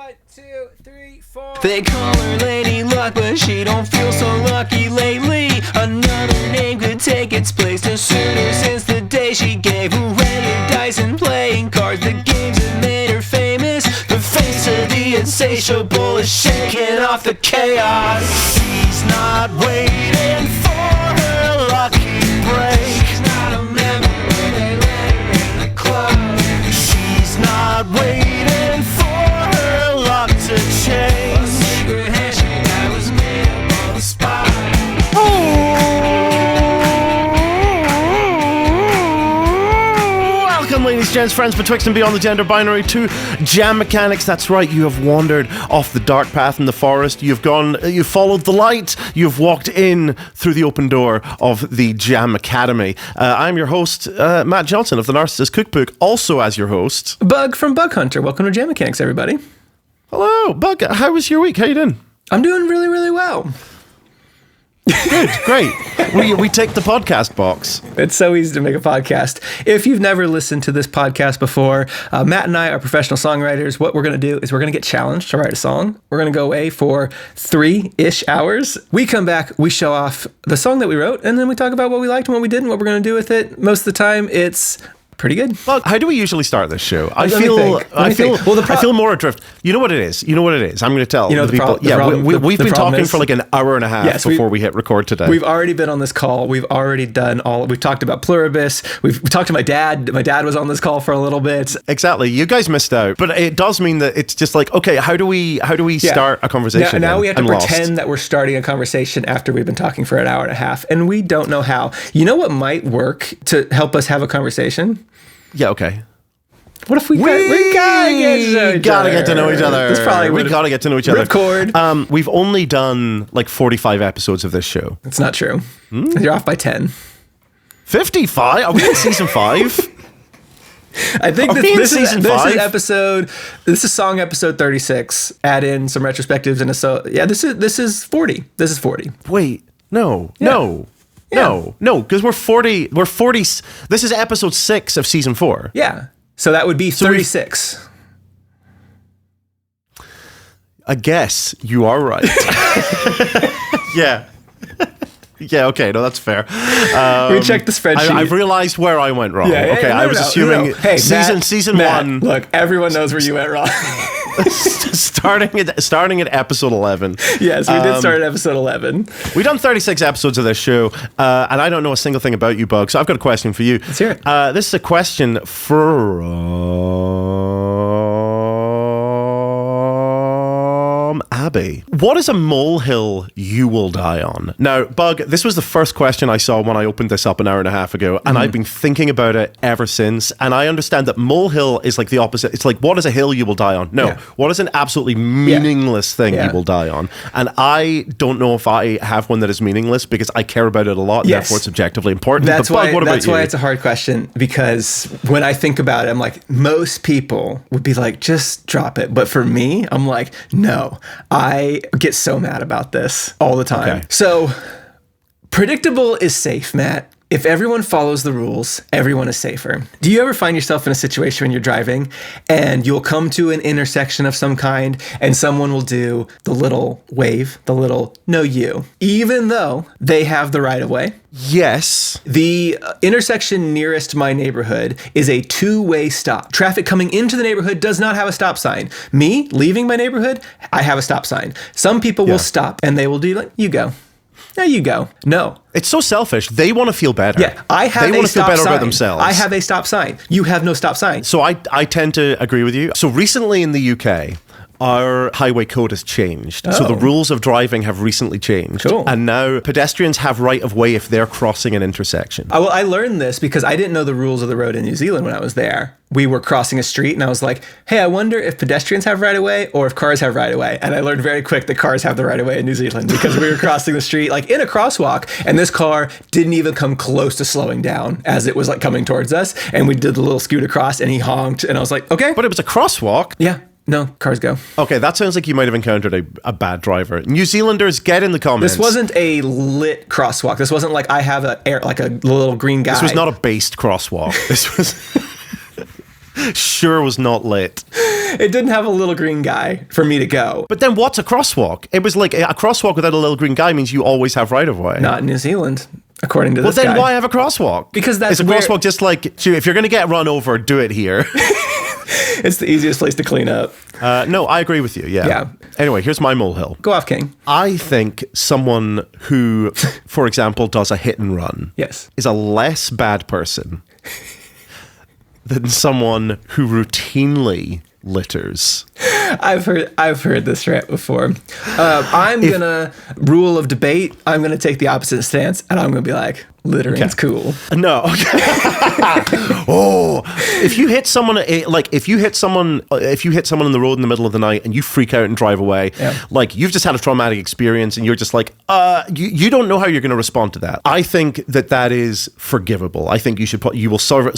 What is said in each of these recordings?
1, 2, 3, 4. They call her Lady Luck, but she don't feel so lucky lately. Another name could take its place to suit her since the day she gave away her dice and playing cards. The games that made her famous. The face of the insatiable is shaking off the chaos. She's not waiting for her lucky break. She's not a member when they let her in the club. She's not waiting for her luck to change. A secret handshake that was made up on the spot. Welcome, ladies, gents, friends betwixt and beyond the gender binary to Jam Mechanics. That's right, you have wandered off the dark path in the forest. You've followed the light. You've walked in through the open door of the Jam Academy. I'm your host, Matt Johnson of the Narcissist Cookbook, also as your host. Bug from Bug Hunter. Welcome to Jam Mechanics, everybody. Hello, Bug. How was your week? How you doing? I'm doing really, really well. Good, great. We take the podcast box. It's so easy to make a podcast. If you've never listened to this podcast before, Matt and I are professional songwriters. What we're going to do is we're going to get challenged to write a song. We're going to go away for 3-ish hours. We come back, we show off the song that we wrote, and then we talk about what we liked and what we didn't, what we're going to do with it. Most of the time, it's pretty good. Well, how do we usually start this show? I Let me feel think. I feel more adrift. You know what it is? I'm going to tell the people. We've been talking for like an hour and a half before we hit record today. We've already been on this call. We've already done we've talked about pluribus. We've talked to my dad. My dad was on this call for a little bit. Exactly. You guys missed out. But it does mean that it's just like, okay, how do we start a conversation? Now we have to pretend that we're starting a conversation after we've been talking for an hour and a half, and we don't know how. You know what might work to help us have a conversation? Yeah, okay. What if we gotta get to know each other? We gotta get to know each other. Record. We've only done like 45 episodes of this show. It's not true. You're off by 10. 55? Are we in season 5? I think this is song episode 36. Add in some retrospectives and this is 40. This is 40. Wait, no. No, because we're 40. This is episode 6 of season 4. Yeah. So that would be 36. I guess you are right. Yeah. Yeah, okay, no, that's fair. We checked the spreadsheet. I've realized where I went wrong. I was assuming Hey, season Matt, 1. Look, everyone knows where you went wrong. starting at episode 11. Yes, we did start at episode 11. We've done 36 episodes of this show, and I don't know a single thing about you, Bug, so I've got a question for you. Let's hear it. This is a question from Abby. What is a molehill you will die on? Now, Bug, this was the first question I saw when I opened this up an hour and a half ago, and I've been thinking about it ever since, and I understand that molehill is like the opposite. It's like, what is a hill you will die on? No. Yeah. What is an absolutely meaningless thing you will die on? And I don't know if I have one that is meaningless because I care about it a lot, and therefore it's objectively important. That's why it's a hard question, because when I think about it, I'm like, most people would be like, just drop it. But for me, I'm like, no. I get so mad about this all the time. Okay. So, predictable is safe, Matt. If everyone follows the rules, everyone is safer. Do you ever find yourself in a situation when you're driving and you'll come to an intersection of some kind and someone will do the little wave, the little no you, even though they have the right of way? Yes. The intersection nearest my neighborhood is a two-way stop. Traffic coming into the neighborhood does not have a stop sign. Me leaving my neighborhood, I have a stop sign. Some people will stop and they will do like, you go. There you go. No. It's so selfish. They want to feel better. Yeah, I have they want to feel better about themselves. I have a stop sign. You have no stop sign. So I tend to agree with you. So recently in the UK, our highway code has changed. So the rules of driving have recently changed. Cool. And now pedestrians have right of way if they're crossing an intersection. Well, I learned this because I didn't know the rules of the road in New Zealand when I was there. We were crossing a street and I was like, hey, I wonder if pedestrians have right of way or if cars have right of way. And I learned very quick that cars have the right of way in New Zealand because we were crossing the street like in a crosswalk and this car didn't even come close to slowing down as it was like coming towards us. And we did the little scoot across and he honked and I was like, okay. But it was a crosswalk. Yeah. No, cars go. Okay, that sounds like you might have encountered a bad driver. New Zealanders, get in the comments. This wasn't a lit crosswalk. This wasn't like I have like a little green guy. This was not a based crosswalk. This was... Sure was not lit. It didn't have a little green guy for me to go. But then what's a crosswalk? It was like a crosswalk without a little green guy means you always have right of way. Not in New Zealand, according to this Well, then guy. why have a crosswalk? Because that's Is a crosswalk just like, if you're going to get run over, do it here? It's the easiest place to clean up. No, I agree with you, yeah. Anyway, here's my molehill. Go off, King. I think someone who, for example, does a hit and run Yes. is a less bad person than someone who routinely litters. I've heard this rant before. Rule of debate, I'm gonna take the opposite stance, and I'm gonna be like, littering's cool. No. Oh, if you hit someone, if you hit someone in the road in the middle of the night and you freak out and drive away, like you've just had a traumatic experience and you're just like, you don't know how you're going to respond to that. I think that is forgivable. I think you will serve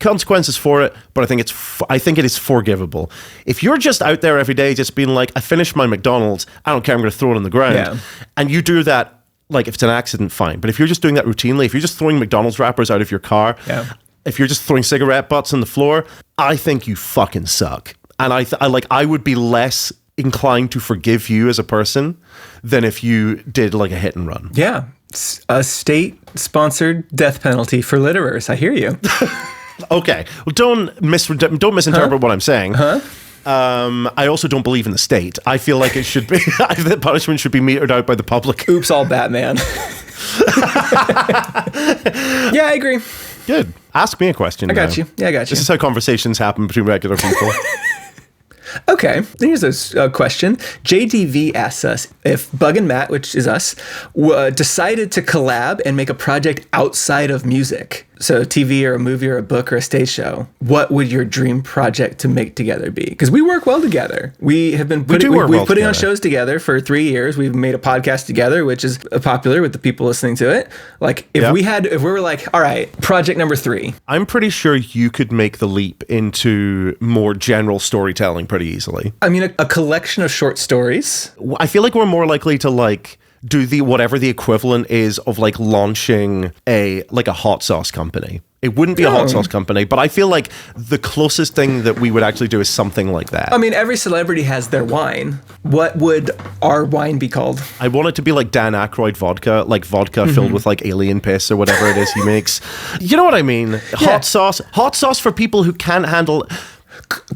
consequences for it, but I think it is forgivable. If you're just out there every day just being like, I finished my McDonald's, I don't care, I'm going to throw it on the ground, and you do that. Like, if it's an accident, fine. But if you're just doing that routinely, if you're just throwing McDonald's wrappers out of your car, if you're just throwing cigarette butts on the floor, I think you fucking suck. And I would be less inclined to forgive you as a person than if you did like a hit and run. Yeah. A state-sponsored death penalty for litterers. I hear you. Okay. Well, don't misinterpret what I'm saying. I also don't believe in the state. I feel like it should be the punishment should be metered out by the public. Oops, all Batman. Yeah, I agree. Good. Ask me a question. I got you. Yeah, I got you. This is how conversations happen between regular people. Okay, here's a question. JDV asks us if Bug and Matt, which is us, decided to collab and make a project outside of music, so TV or a movie or a book or a stage show, what would your dream project to make together be? Because we work well together. We have been putting on shows together for 3 years. We've made a podcast together, which is popular with the people listening to it. Like if we were like, all right, project number 3. I'm pretty sure you could make the leap into more general storytelling pretty easily. I mean, a collection of short stories. I feel like we're more likely to like do whatever the equivalent is of like launching a hot sauce company. It wouldn't be a hot sauce company, but I feel like the closest thing that we would actually do is something like that. I mean, every celebrity has their wine. What would our wine be called? I want it to be like Dan Aykroyd vodka, like vodka filled with like alien piss or whatever it is he makes. You know what I mean? Hot sauce for people who can't handle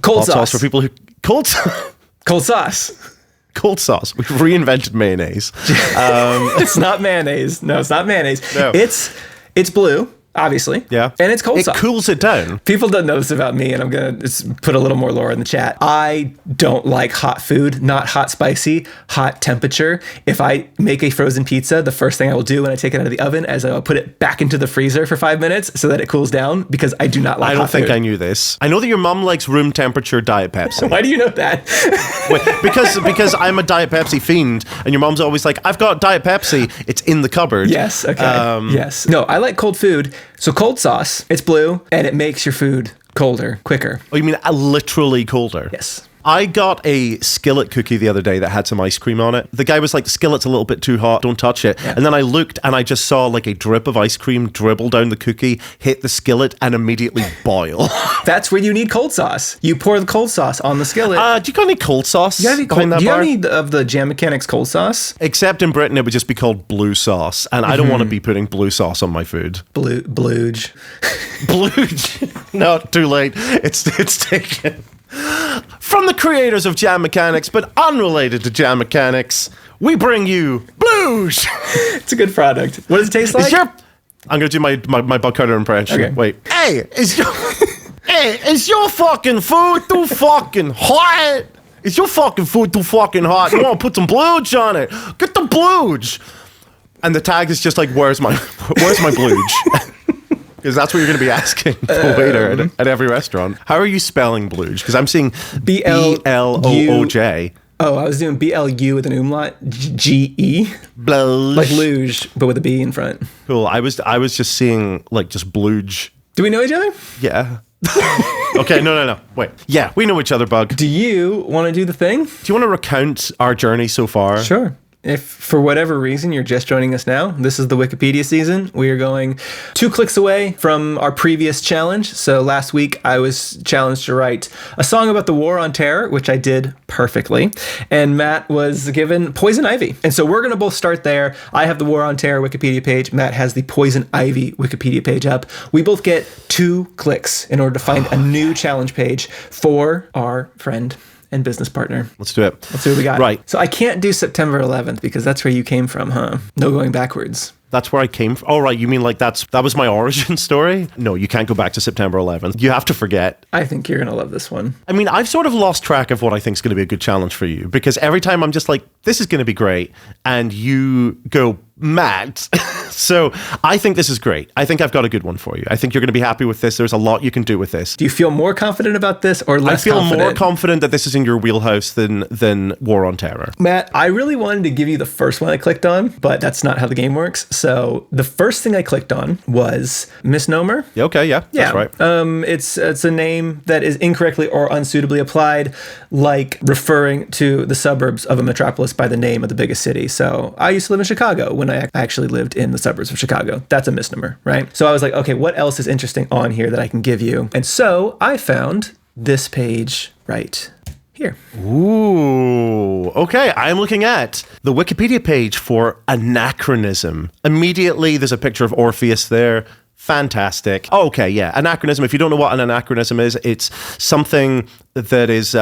cold sauce. Sauce for people who cold sauce. Cold sauce. We've reinvented mayonnaise. It's not mayonnaise. No, it's not mayonnaise. No. It's blue, obviously. Yeah. And it's cold sauce. It cools it down. People don't know this about me, and I'm going to just put a little more lore in the chat. I don't like hot food, not hot spicy, hot temperature. If I make a frozen pizza, the first thing I will do when I take it out of the oven is I'll put it back into the freezer for 5 minutes so that it cools down, because I do not like hot food. I don't think I knew this. I know that your mom likes room temperature Diet Pepsi. Why do you know that? Wait, because I'm a Diet Pepsi fiend, and your mom's always like, I've got Diet Pepsi, it's in the cupboard. Yes, okay. Yes. No, I like cold food. So cold sauce, it's blue, and it makes your food colder, quicker. Oh, you mean literally colder? Yes. I got a skillet cookie the other day that had some ice cream on it. The guy was like, the skillet's a little bit too hot, don't touch it. Yeah. And then I looked and I just saw like a drip of ice cream dribble down the cookie, hit the skillet, and immediately boil. That's where you need cold sauce. You pour the cold sauce on the skillet. Do you got any cold sauce? Do you have any of the Jam Mechanics cold sauce? Except in Britain, it would just be called blue sauce. And I don't want to be putting blue sauce on my food. Blooj. Blooj. No, too late. It's taken. From the creators of Jam Mechanics, but unrelated to Jam Mechanics, we bring you Blooj. It's a good product. What does it taste like? I'm going to do my Buck Carter impression. Okay. Wait. Hey, is your fucking food too fucking hot? Is your fucking food too fucking hot? You want to put some Blooj on it? Get the Blooj. And the tag is just like, where's my Blooj? Because that's what you're going to be asking the waiter at every restaurant. How are you spelling Blooj? Because I'm seeing Blooj. Oh, I was doing BLU with an umlaut, GE. Blooj. Like luge, but with a B in front. Cool. I was just seeing like just Blooj. Do we know each other? Yeah. Okay, no. Wait. Yeah, we know each other, Bug. Do you want to do the thing? Do you want to recount our journey so far? Sure. If for whatever reason you're just joining us now, this is the Wikipedia season. We are going 2 clicks away from our previous challenge. So last week I was challenged to write a song about the War on Terror, which I did perfectly. And Matt was given Poison Ivy. And so we're going to both start there. I have the War on Terror Wikipedia page. Matt has the Poison Ivy Wikipedia page up. We both get 2 clicks in order to find a new challenge page for our friend and business partner. Let's do it. Let's see what we got. Right. So I can't do September 11th because that's where you came from, huh? No going backwards. That's where I came from. Oh, right. You mean like that was my origin story? No, you can't go back to September 11th. You have to forget. I think you're going to love this one. I mean, I've sort of lost track of what I think is going to be a good challenge for you because every time I'm just like, this is going to be great. And you go, Matt. So I think this is great. I think I've got a good one for you. I think you're going to be happy with this. There's a lot you can do with this. Do you feel more confident about this or less confident? I feel more confident that this is in your wheelhouse than War on Terror. Matt, I really wanted to give you the first one I clicked on, but that's not how the game works. So the first thing I clicked on was misnomer. Okay, yeah, that's right. It's a name that is incorrectly or unsuitably applied, like referring to the suburbs of a metropolis by the name of the biggest city. So I used to live in Chicago when I actually lived in the suburbs of Chicago. That's a misnomer, right? So I was like, okay, what else is interesting on here that I can give you? And so I found this page right here. Ooh, okay. I'm looking at the Wikipedia page for anachronism. Immediately, there's a picture of Orpheus there. Fantastic. Okay, yeah. Anachronism. If you don't know what an anachronism is, it's something that is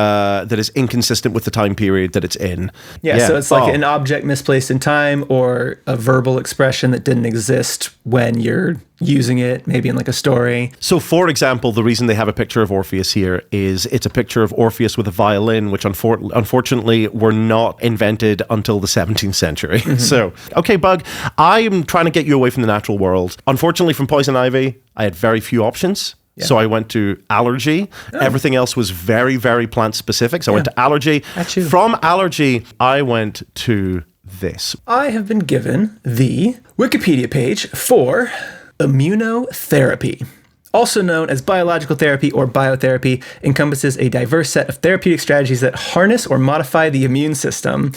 inconsistent with the time period that it's in. Yeah. So it's like an object misplaced in time or a verbal expression that didn't exist when you're using it, maybe in like a story. So, for example, the reason they have a picture of Orpheus here is it's a picture of Orpheus with a violin, which unfortunately were not invented until the 17th century. Mm-hmm. So, okay, Bug, I'm trying to get you away from the natural world. Unfortunately, from Poison Ivy, I had very few options. Yeah. So I went to allergy. Oh. Everything else was very, very plant specific. So I went to allergy. From allergy, I went to this. I have been given the Wikipedia page for immunotherapy. Also known as biological therapy or biotherapy, encompasses a diverse set of therapeutic strategies that harness or modify the immune system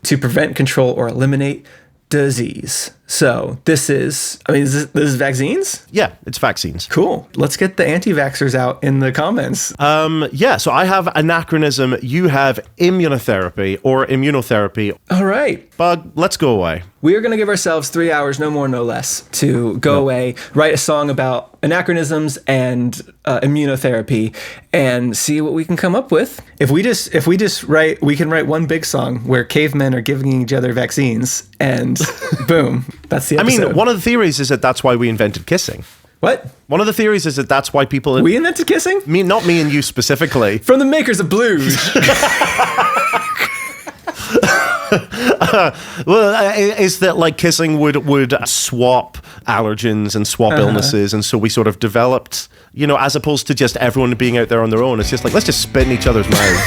to prevent, control, or eliminate disease. So this is vaccines? Yeah, it's vaccines. Cool. Let's get the anti-vaxxers out in the comments. Yeah, so I have anachronism. You have immunotherapy or immunotherapy. All right. Bug, let's go away. We are going to give ourselves 3 hours, no more, no less, to go away, write a song about anachronisms and immunotherapy, and see what we can come up with. If we just write, we can write one big song where cavemen are giving each other vaccines, and boom, that's the episode. I mean, one of the theories is that that's why we invented kissing. What? One of the theories is that that's why people... We invented kissing? Not me and you specifically. From the makers of Blooj. Is that like kissing would swap allergens and swap illnesses, and so we sort of developed, as opposed to just everyone being out there on their own, it's just like, let's just spit in each other's mouths.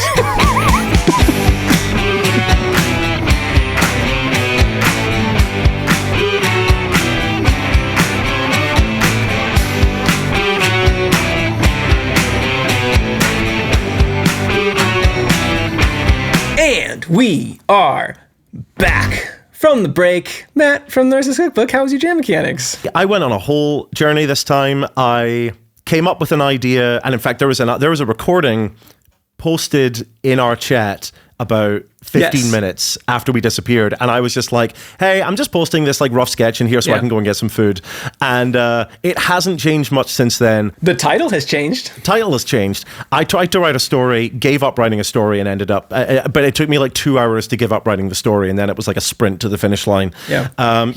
And we are back from the break. Matt, from the Nurse's Cookbook, how was your jam mechanics? I went on a whole journey this time. I came up with an idea, and in fact, there was a recording posted in our chat about 15 minutes after we disappeared, and I was just like, hey, I'm just posting this like rough sketch in here so I can go and get some food. And it hasn't changed much since then. The title has changed. I tried to write a story, gave up writing a story, and ended up but it took me like 2 hours to give up writing the story, and then it was like a sprint to the finish line. I'm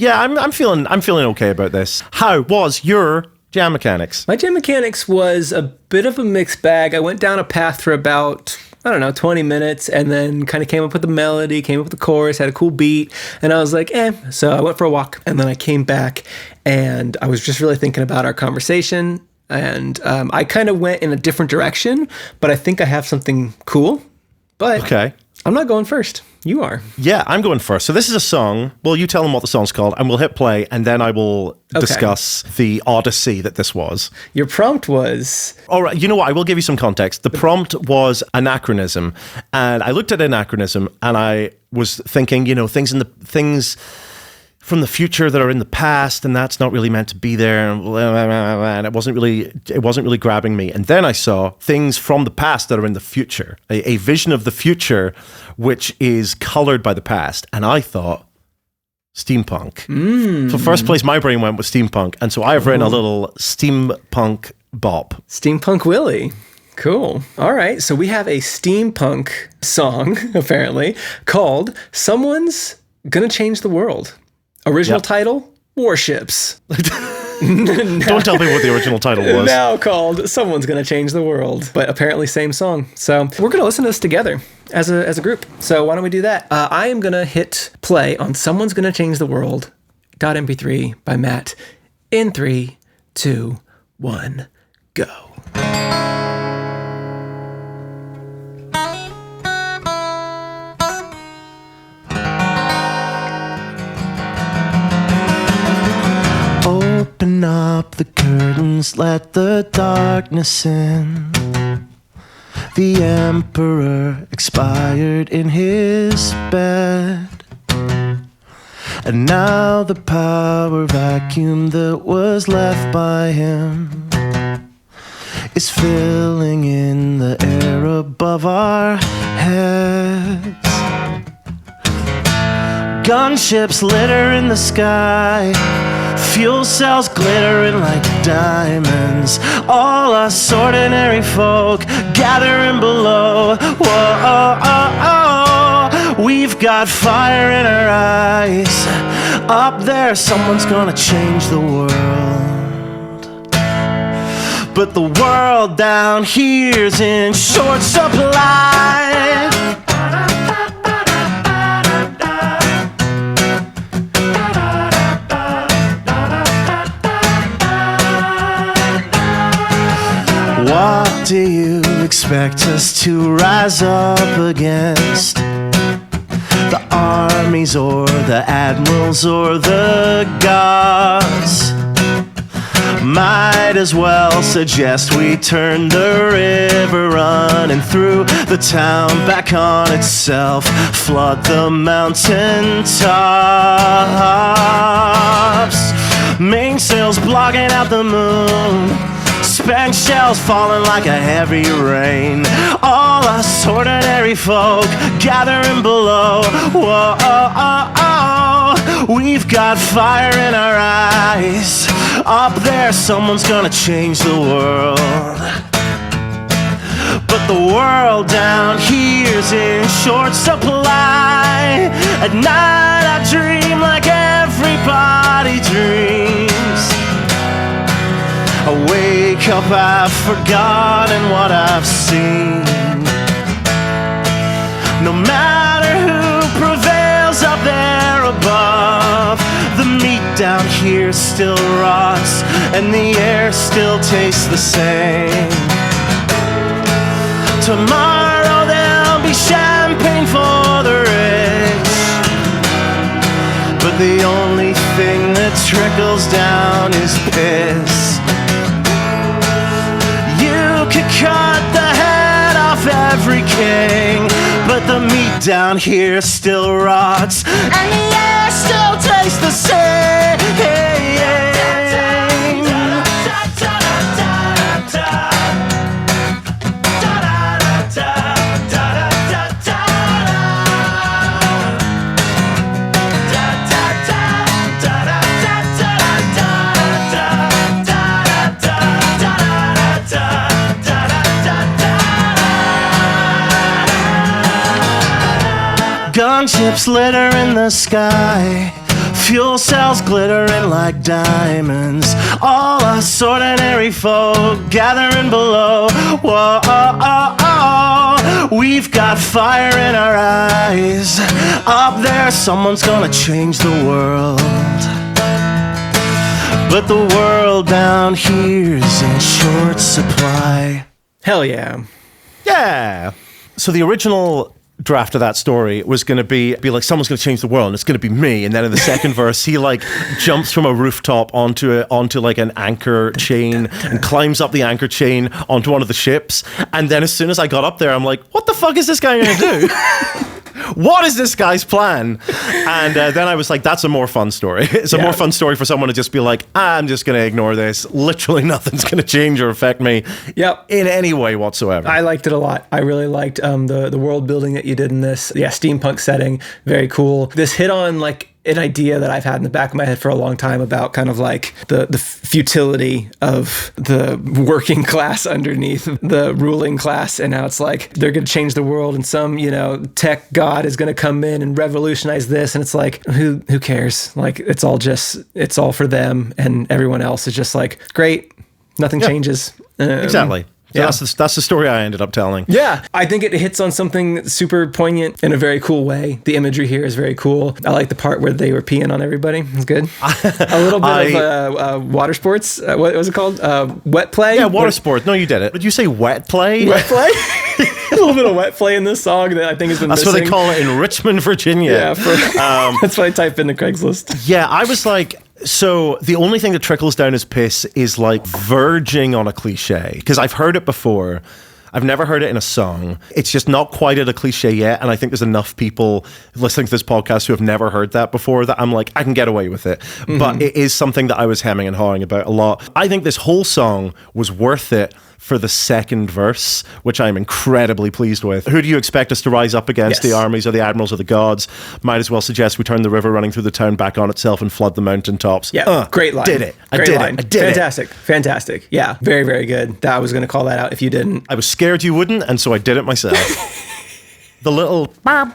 feeling okay about this. How was your jam mechanics? My jam mechanics was a bit of a mixed bag. I went down a path for about 20 minutes, and then kind of came up with the melody, came up with the chorus, had a cool beat, and I was like, So I went for a walk, and then I came back, and I was just really thinking about our conversation, and I kind of went in a different direction, but I think I have something cool. But okay. I'm not going first. You are. Yeah, I'm going first. So this is a song. Well, you tell them what the song's called, and we'll hit play, and then I will discuss the odyssey that this was. Your prompt was... All right, you know what? I will give you some context. The prompt was anachronism, and I looked at anachronism, and I was thinking, things from the future that are in the past, and that's not really meant to be there, and it wasn't really grabbing me. And then I saw things from the past that are in the future, a vision of the future which is colored by the past. And I thought, steampunk. For first place, my brain went with steampunk, and so I have written a little steampunk bop. Steampunk Willie. Cool. All right. So we have a steampunk song, apparently, called Someone's Gonna Change the World. Original title, Warships. Don't tell me what the original title was. Now called Someone's Gonna Change the World, but apparently same song. So we're gonna listen to this together as a group. So why don't we do that? I am gonna hit play on Someone's Gonna Change the World .mp3 by Matt in 3, 2, 1, go. Open up the curtains, let the darkness in. The emperor expired in his bed, and now the power vacuum that was left by him is filling in the air above our heads. Gunships litter in the sky, fuel cells glittering like diamonds. All us ordinary folk gathering below. Whoa, oh, oh, oh. We've got fire in our eyes. Up there, someone's gonna change the world. But the world down here's in short supply. What do you expect us to rise up against? The armies or the admirals or the gods? Might as well suggest we turn the river running through the town back on itself, flood the mountain tops. Mainsails blocking out the moon, spent shells falling like a heavy rain. All us ordinary folk gathering below. Whoa, oh, oh, oh. We've got fire in our eyes. Up there, someone's gonna change the world. But the world down here's in short supply. At night I dream like everybody dreams. I wake up, I've forgotten what I've seen. No matter who prevails up there above, the meat down here still rots and the air still tastes the same. Tomorrow there'll be champagne for the rich, but the only thing that trickles down is piss. Could cut the head off every king, but the meat down here still rots and the air still tastes the same. Gunships litter in the sky, fuel cells glittering like diamonds. All us ordinary folk gathering below. Whoa, oh, oh, oh. We've got fire in our eyes. Up there, someone's gonna change the world. But the world down here's in short supply. Hell yeah. Yeah. So the original draft of that story was going to be like, someone's going to change the world and it's going to be me. And then in the second verse, he like jumps from a rooftop onto like an anchor chain and climbs up the anchor chain onto one of the ships. And then as soon as I got up there, I'm like, what the fuck is this guy going to do? what is this guy's plan? And then I was like, that's a more fun story. It's a more fun story for someone to just be like, I'm just going to ignore this. Literally nothing's going to change or affect me in any way whatsoever. I liked it a lot. I really liked the world building that you did in this. Yeah, steampunk setting. Very cool. This hit on like an idea that I've had in the back of my head for a long time about kind of like the futility of the working class underneath the ruling class, and how it's like they're going to change the world and some, you know, tech god is going to come in and revolutionize this, and it's like who cares? Like it's all for them, and everyone else is just like great, nothing changes. Exactly. So that's the story I ended up telling. Yeah, I think it hits on something super poignant in a very cool way. The imagery here is very cool. I like the part where they were peeing on everybody. It's good. A little bit of water sports. What was it called? Wet play? Yeah, water sports. No, you did it. Did you say wet play? Wet play? A little bit of wet play in this song that I think has been That's missing. what they call it in Richmond, Virginia. Yeah, that's what I type into Craigslist. Yeah, I was like, so the only thing that trickles down his piss is like verging on a cliche, because I've heard it before. I've never heard it in a song. It's just not quite at a cliche yet, and I think there's enough people listening to this podcast who have never heard that before that I'm like, I can get away with it. But it is something that I was hemming and hawing about a lot. I think this whole song was worth it for the second verse, which I'm incredibly pleased with. Who do you expect us to rise up against? The armies or the admirals or the gods? Might as well suggest we turn the river running through the town back on itself and flood the mountaintops. Yeah, great line. Did it. I Great did line. it. I did Fantastic. it. Fantastic. Yeah, very, very good. I was going to call that out if you didn't. I was scared you wouldn't, and so I did it myself. The little... Oh,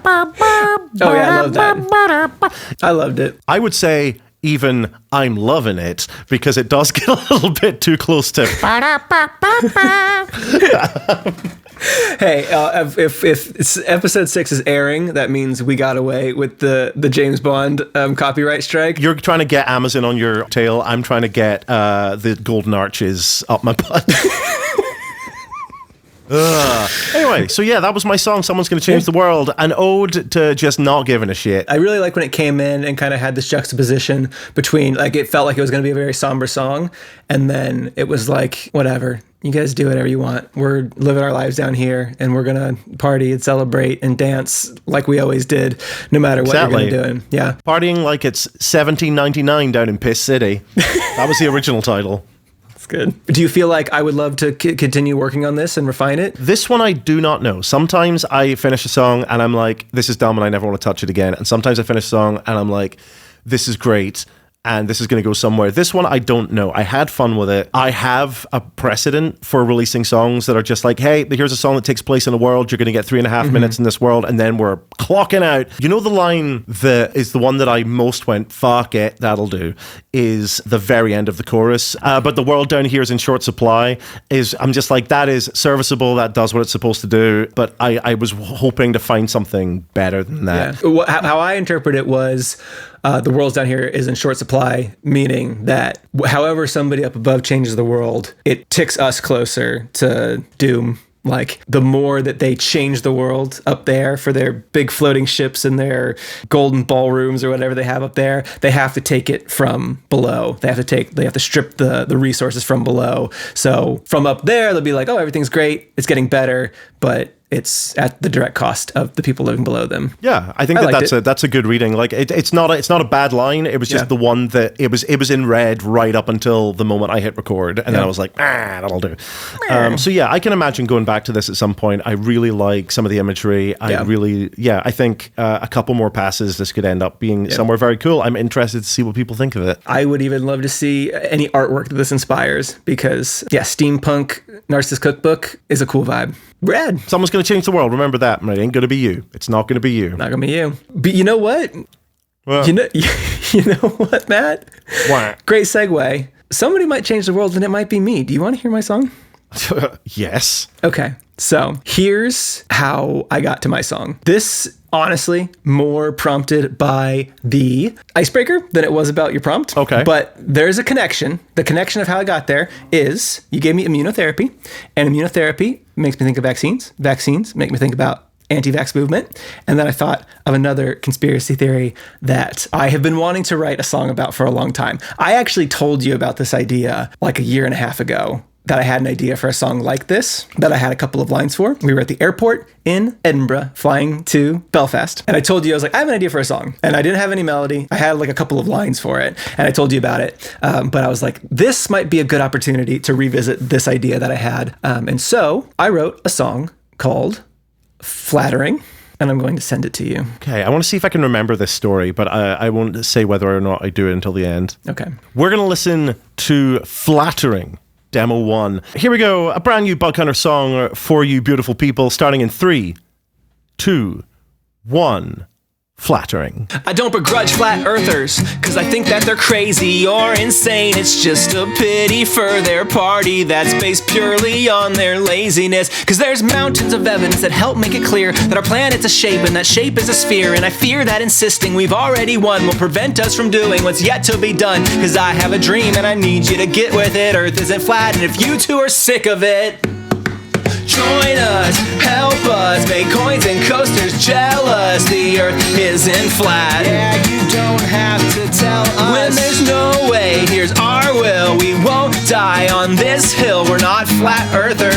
yeah, I love that. I loved it. I would say even I'm loving it, because it does get a little bit too close to... Hey, if episode 6 is airing, that means we got away with the James Bond copyright strike. You're trying to get Amazon on your tail. I'm trying to get the golden arches up my butt. Anyway, so yeah, that was my song, Someone's Gonna Change the World, an ode to just not giving a shit. I really like when it came in and kind of had this juxtaposition between, like, it felt like it was going to be a very somber song, and then it was like, whatever, you guys do whatever you want. We're living our lives down here, and we're going to party and celebrate and dance like we always did, no matter what you're going to do. Yeah. Partying like it's 1799 down in Piss City. That was the original title. Good. Do you feel like I would love to continue working on this and refine it? This one I do not know. Sometimes I finish a song and I'm like, this is dumb and I never want to touch it again. And sometimes I finish a song and I'm like, this is great and this is going to go somewhere. This one, I don't know. I had fun with it. I have a precedent for releasing songs that are just like, hey, here's a song that takes place in a world. You're going to get 3.5 minutes in this world, and then we're clocking out. You know, the line that is the one that I most went, fuck it, that'll do, is the very end of the chorus. But the world down here is in short supply. I'm just like, that is serviceable. That does what it's supposed to do. But I was hoping to find something better than that. Yeah. How I interpret it was, the world's down here is in short supply, meaning that however somebody up above changes the world, it ticks us closer to doom. Like, the more that they change the world up there for their big floating ships and their golden ballrooms or whatever they have up there, they have to take it from below. They have to strip the resources from below. So from up there, they'll be like, oh, everything's great. It's getting better. But it's at the direct cost of the people living below them. Yeah, I think that's a good reading. Like, it's not a bad line. It was just the one that it was in red right up until the moment I hit record, and then I was like, that'll do. So yeah, I can imagine going back to this at some point. I really like some of the imagery. I think a couple more passes, this could end up being somewhere very cool. I'm interested to see what people think of it. I would even love to see any artwork that this inspires, because steampunk Narcissus Cookbook is a cool vibe. Rad. Someone's going to change the world. Remember that. It ain't going to be you. It's not going to be you. Not going to be you. But you know what? Well, you know what, Matt? What? Great segue. Somebody might change the world, and it might be me. Do you want to hear my song? Yes. Okay. So here's how I got to my song. This, honestly, more prompted by the icebreaker than it was about your prompt. Okay. But there's a connection. The connection of how I got there is you gave me immunotherapy, and immunotherapy makes me think of vaccines. Vaccines make me think about anti-vax movement. And then I thought of another conspiracy theory that I have been wanting to write a song about for a long time. I actually told you about this idea like a year and a half ago that I had an idea for a song like this that I had a couple of lines for. We were at the airport in Edinburgh flying to Belfast. And I told you, I was like, I have an idea for a song. And I didn't have any melody. I had like a couple of lines for it. And I told you about it. But I was like, this might be a good opportunity to revisit this idea that I had. And so I wrote a song called Flattering. And I'm going to send it to you. Okay, I want to see if I can remember this story, but I won't say whether or not I do it until the end. Okay. We're going to listen to Flattering, Demo 1. Here we go, a brand new Bug Hunter song for you beautiful people, starting in 3, 2, 1... Flattering. I don't begrudge flat earthers, cause I think that they're crazy or insane. It's just a pity for their party that's based purely on their laziness. Cause there's mountains of evidence that help make it clear that our planet's a shape and that shape is a sphere. And I fear that insisting we've already won will prevent us from doing what's yet to be done. Cause I have a dream and I need you to get with it. Earth isn't flat, and if you two are sick of it, join us, help us, make coins and coasters jealous. The earth isn't flat. Yeah, you don't have to tell us. When there's no way, here's our will. We won't die on this hill. We're not flat earthers,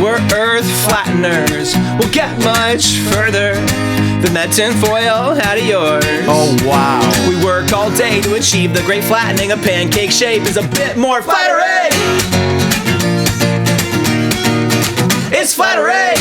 we're earth flatteners. We'll get much further than that tinfoil hat of yours. Oh, wow. We work all day to achieve the great flattening. A pancake shape is a bit more flattering. It's flattering.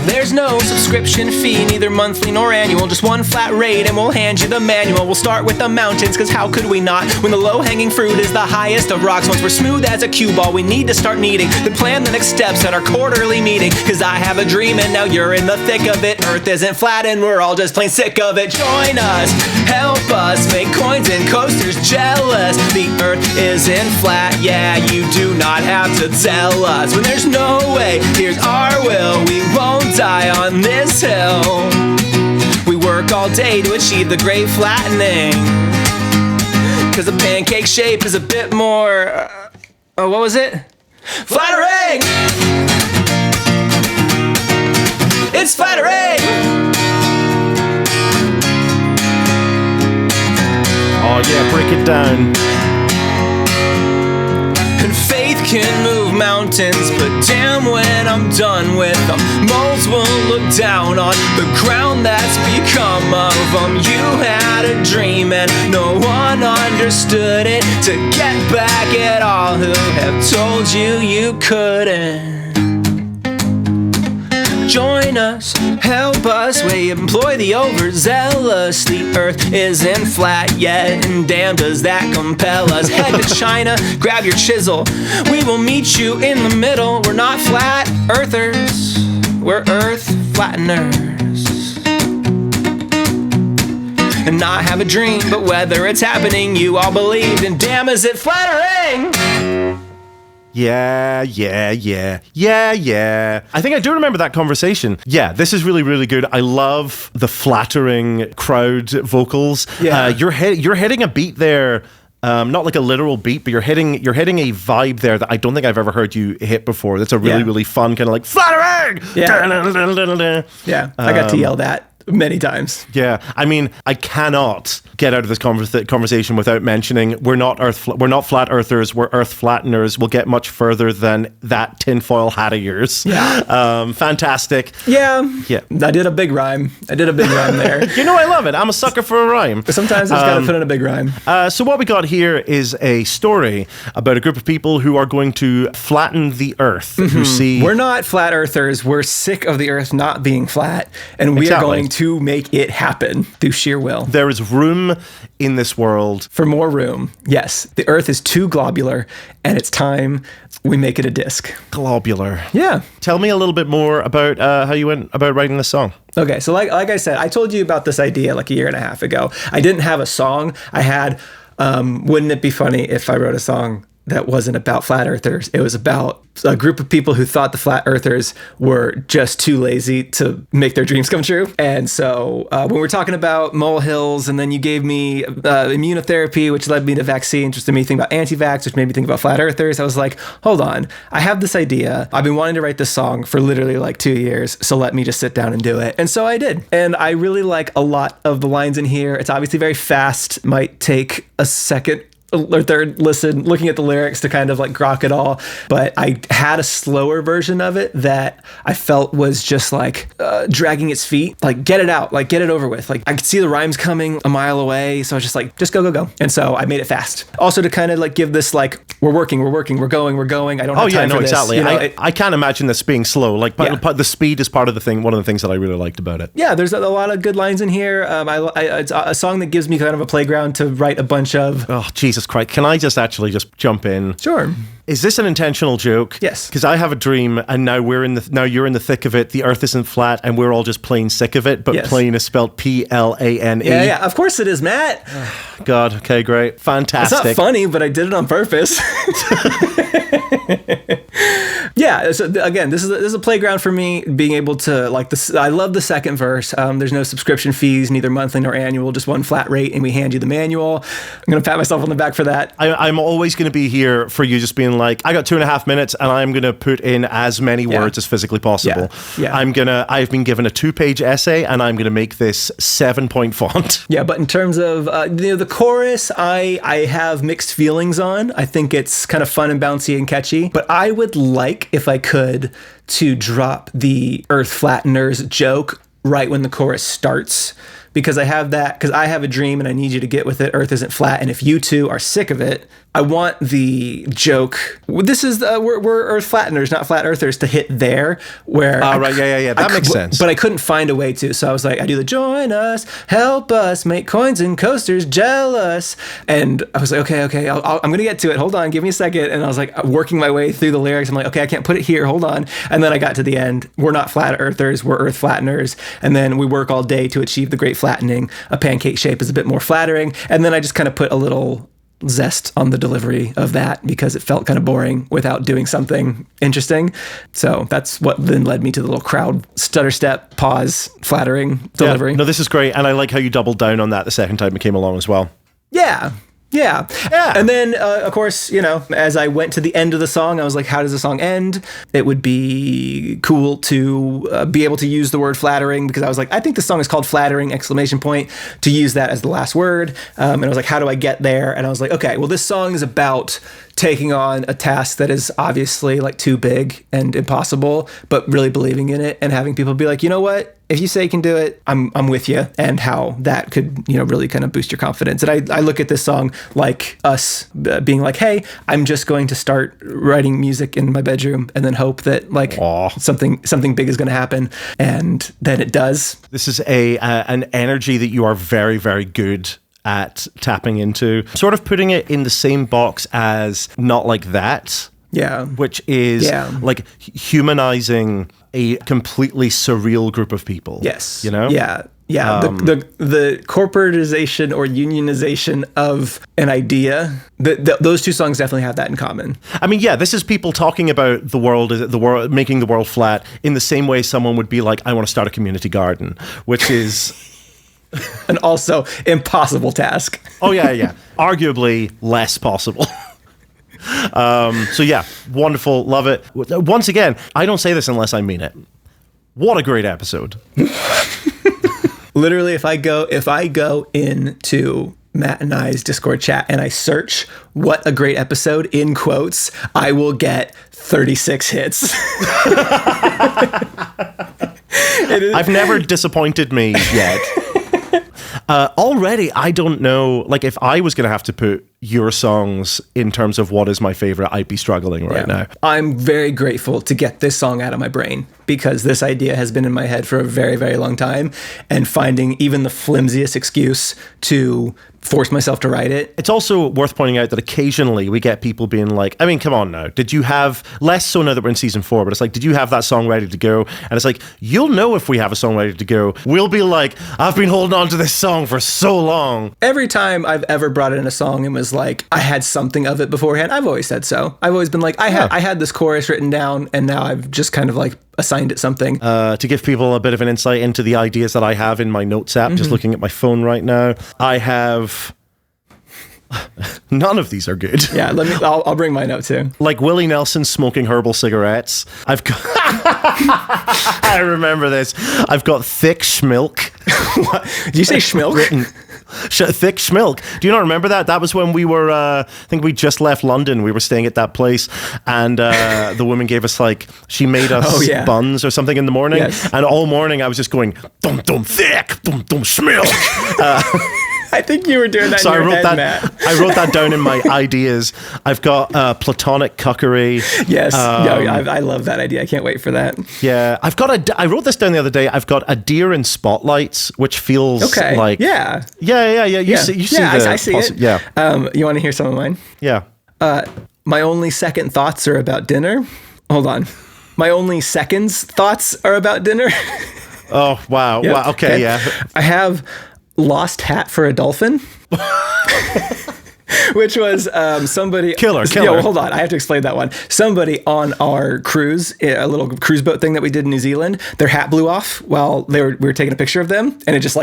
There's no subscription fee, neither monthly nor annual, just one flat rate and we'll hand you the manual. We'll start with the mountains, cause how could we not, when the low-hanging fruit is the highest of rocks. Once we're smooth as a cue ball, we need to start kneading, then plan the next steps at our quarterly meeting. Cause I have a dream and now you're in the thick of it. Earth isn't flat and we're all just plain sick of it. Join us, help us, make coins and coasters jealous. The earth isn't flat, yeah, you do not have to tell us. When there's no way, here's our will. We won't die on this hill. We work all day to achieve the great flattening. Cause a pancake shape is a bit more, what was it? Flattering! It's flattering! Oh yeah, break it down. And faith can move mountains, but damn when I'm done with them, moles will look down on the ground that's become of them. You had a dream and no one understood it. To get back at all who have told you you couldn't. Join us, help us, we employ the overzealous. The earth isn't flat yet, and damn does that compel us. Head to China, grab your chisel, we will meet you in the middle. We're not flat earthers, we're earth flatteners. And I have a dream, but whether it's happening, you all believed, and damn is it flattering! Yeah. I think I do remember that conversation. Yeah, this is really, really good. I love the flattering crowd vocals. Yeah. You're hitting a beat there. Not like a literal beat, but you're hitting a vibe there that I don't think I've ever heard you hit before. That's a really, really fun kind of like flattering. Yeah. Yeah, I got to yell that many times. Yeah, I mean, I cannot get out of this conversation without mentioning we're not flat earthers, we're earth flatteners. We'll get much further than that tinfoil hat of yours. Yeah. Fantastic. Yeah. Yeah. I did a big rhyme. there. You know I love it. I'm a sucker for a rhyme. Sometimes it's got to put in a big rhyme. So what we got here is a story about a group of people who are going to flatten the earth. Who see... We're not flat earthers. We're sick of the earth not being flat, and we are going to make it happen through sheer will. There is room in this world. For more room. Yes. The earth is too globular, and it's time we make it a disc. Globular. Yeah. Tell me a little bit more about how you went about writing this song. Okay, so like I said, I told you about this idea like a year and a half ago. I didn't have a song. I had, wouldn't it be funny if I wrote a song that wasn't about flat earthers? It was about a group of people who thought the flat earthers were just too lazy to make their dreams come true. And so when we're talking about molehills, and then you gave me immunotherapy, which led me to vaccines, which made me think about anti-vax, which made me think about flat earthers, I was like, hold on, I have this idea. I've been wanting to write this song for literally like 2 years, so let me just sit down and do it. And so I did. And I really like a lot of the lines in here. It's obviously very fast, might take a second or third listen, looking at the lyrics to kind of like grok it all. But I had a slower version of it that I felt was just like dragging its feet. Like, get it out, like get it over with. Like I could see the rhymes coming a mile away. So I was just like, just go. And so I made it fast. Also to kind of like give this like, we're working, we're going. I don't have time for this. Exactly. You know, I can't imagine this being slow. Like the speed is part of the thing. One of the things that I really liked about it. Yeah, there's a lot of good lines in here. It's a song that gives me kind of a playground to write a bunch of. Oh, Jesus Christ. Can I just jump in? Sure. Is this an intentional joke? Yes. Because I have a dream, and now you're in the thick of it. The Earth isn't flat, and we're all just plain sick of it. But yes. Plain is spelled Plane. Yeah. Of course it is, Matt. God. Okay, great, fantastic. It's not funny, but I did it on purpose. Yeah. So again, this is a playground for me, being able to like this. I love the second verse. There's no subscription fees, neither monthly nor annual, just one flat rate, and we hand you the manual. I'm gonna pat myself on the back for that. I'm always going to be here for you, just being like, I got 2.5 minutes, and I'm going to put in as many words as physically possible. Yeah. I've been given a 2-page essay, and I'm going to make this 7-point font. Yeah, but in terms of the chorus, I have mixed feelings on. I think it's kind of fun and bouncy and catchy, but I would like, if I could, to drop the Earth Flatteners joke right when the chorus starts, because I have a dream and I need you to get with it. Earth isn't flat, and if you two are sick of it, I want the joke. This is we're Earth Flatteners, not flat earthers, to hit there. Where right, yeah, that makes sense. But I couldn't find a way to, so I was like, I do the join us, help us, make coins and coasters jealous, and I was like, okay, I'm gonna get to it. Hold on, give me a second. And I was like, working my way through the lyrics. I'm like, okay, I can't put it here. Hold on. And then I got to the end. We're not flat earthers, we're Earth Flatteners. And then we work all day to achieve the great flattening. A pancake shape is a bit more flattering. And then I just kind of put a little zest on the delivery of that because it felt kind of boring without doing something interesting. So that's what then led me to the little crowd stutter step, pause, flattering delivery. Yeah, no, this is great. And I like how you doubled down on that the second time it came along as well. Yeah. And then, of course, as I went to the end of the song, I was like, how does the song end? It would be cool to be able to use the word flattering, because I was like, I think the song is called Flattering, ! To use that as the last word. And I was like, how do I get there? And I was like, okay, well, this song is about taking on a task that is obviously like too big and impossible, but really believing in it and having people be like, you know what? If you say you can do it, I'm with you, and how that could, really kind of boost your confidence. And I look at this song like us being like, hey, I'm just going to start writing music in my bedroom and then hope that like something big is going to happen. And then it does. This is an energy that you are very, very good at tapping into, sort of putting it in the same box as Not Like That. Yeah. Which is like humanizing a completely surreal group of people. Yes. Yeah. The corporatization or unionization of an idea, those two songs definitely have that in common. I mean, yeah, this is people talking about the world, making the world flat in the same way someone would be like, I want to start a community garden, which is an also impossible task. Oh, yeah. Arguably less possible. So yeah, wonderful, love it. Once again, I don't say this unless I mean it. What a great episode. Literally, if I go into Matt and I's Discord chat and I search "what a great episode" in quotes, I will get 36 hits. I've never disappointed me yet. Already, I don't know, like, if I was going to have to put your songs in terms of what is my favorite, I'd be struggling right now. I'm very grateful to get this song out of my brain, because this idea has been in my head for a very, very long time, and finding even the flimsiest excuse to force myself to write it. It's also worth pointing out that occasionally we get people being like, I mean, come on now, did you have, less so now that we're in season 4, but it's like, did you have that song ready to go? And it's like, you'll know if we have a song ready to go. We'll be like, I've been holding on to this song for so long. Every time I've ever brought in a song and was like, I had something of it beforehand, I've always said so. I've always been like, I had this chorus written down, and now I've just kind of like assigned it something. To give people a bit of an insight into the ideas that I have in my notes app, just looking at my phone right now, I have... None of these are good. Yeah, I'll bring mine out too. Like Willie Nelson smoking herbal cigarettes. I've got... I remember this. I've got thick schmilk. Did you say schmilk? Thick schmilk. Do you not remember that? That was when we were, I think we just left London. We were staying at that place, and the woman gave us she made us buns or something in the morning. Yes. And all morning I was just going, dum dum thick, dum dum schmilk. I think you were doing that So in your head, that. Matt. I wrote that down in my ideas. I've got platonic cuckery. Yes. I love that idea. I can't wait for that. Yeah, I wrote this down the other day. I've got a deer in spotlights, which feels like Yeah. Yeah. You see I see it. Yeah. You want to hear some of mine? Yeah. My only second thoughts are about dinner. Hold on. My only seconds thoughts are about dinner. Oh, wow. Yep. Wow. Okay, yeah. I have lost hat for a dolphin. Which was somebody... Killer. Yo, hold on. I have to explain that one. Somebody on our cruise, a little cruise boat thing that we did in New Zealand, their hat blew off while we were taking a picture of them, and it just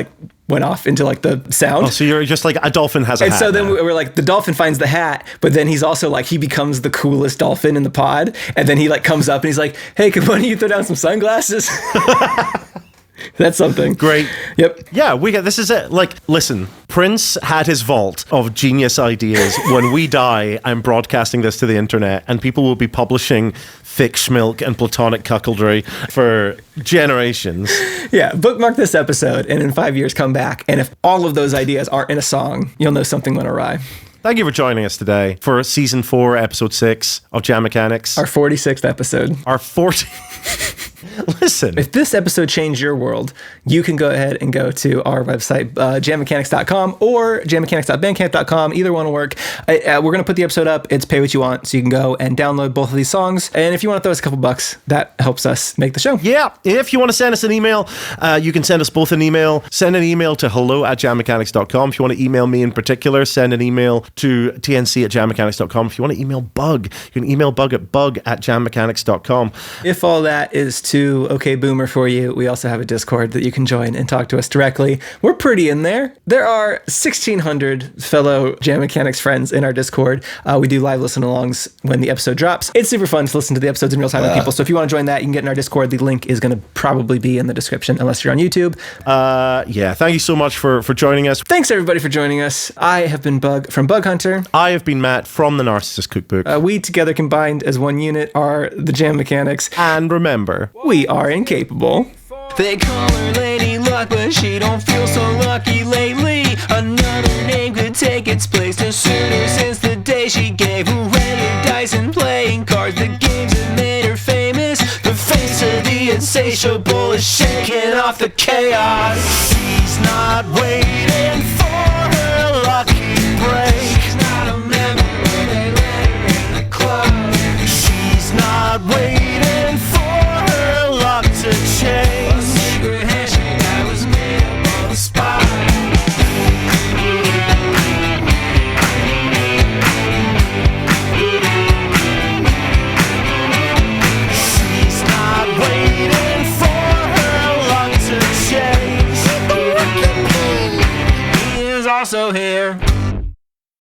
went off into the sound. Oh, so you're just a dolphin has a hat. And so then now. we were the dolphin finds the hat, but then he's also he becomes the coolest dolphin in the pod, and then he comes up and he's like, hey, why don't you throw down some sunglasses? That's something. Great. Yep. Yeah, this is it. Listen, Prince had his vault of genius ideas. When we die, I'm broadcasting this to the internet, and people will be publishing thick schmilk and platonic cuckoldry for generations. Yeah, bookmark this episode, and in 5 years come back, and if all of those ideas aren't in a song, you'll know something went awry. Thank you for joining us today for season 4, episode 6 of Jam Mechanics. Our 46th episode. Our 40... Listen. If this episode changed your world, you can go ahead and go to our website, jammechanics.com or jammechanics.bandcamp.com. Either one will work. We're going to put the episode up. It's pay what you want, so you can go and download both of these songs. And if you want to throw us a couple bucks, that helps us make the show. Yeah. If you want to send us an email, you can send us both an email. Send an email to hello@jammechanics.com. If you want to email me in particular, send an email to tnc@jammechanics.com. If you want to email Bug, you can email Bug at bug@jammechanics.com. If all that is too okay boomer for you, we also have a Discord that you can join and talk to us directly. We're pretty in there. There are 1,600 fellow Jam Mechanics friends in our Discord. We do live listen-alongs when the episode drops. It's super fun to listen to the episodes in real time with people. So if you want to join that, you can get in our Discord. The link is going to probably be in the description unless you're on YouTube. Yeah, thank you so much for joining us. Thanks everybody for joining us. I have been Bug from Bug Hunter. I have been Matt from the Narcissist Cookbook. We together combined as one unit are the Jam Mechanics. And remember, we are incapable. They call her Lady Luck, but she don't feel so lucky lately. Another name could take its place to suit her since the day she gave away her dice and playing cards. The games that made her famous. The face of the insatiable is shaking off the chaos. She's not waiting for her lucky break. She's not a member of the club. She's not waiting for her luck to change. A secret handshake that was made up on the spot. She's not waiting for her luck to change. He is also here.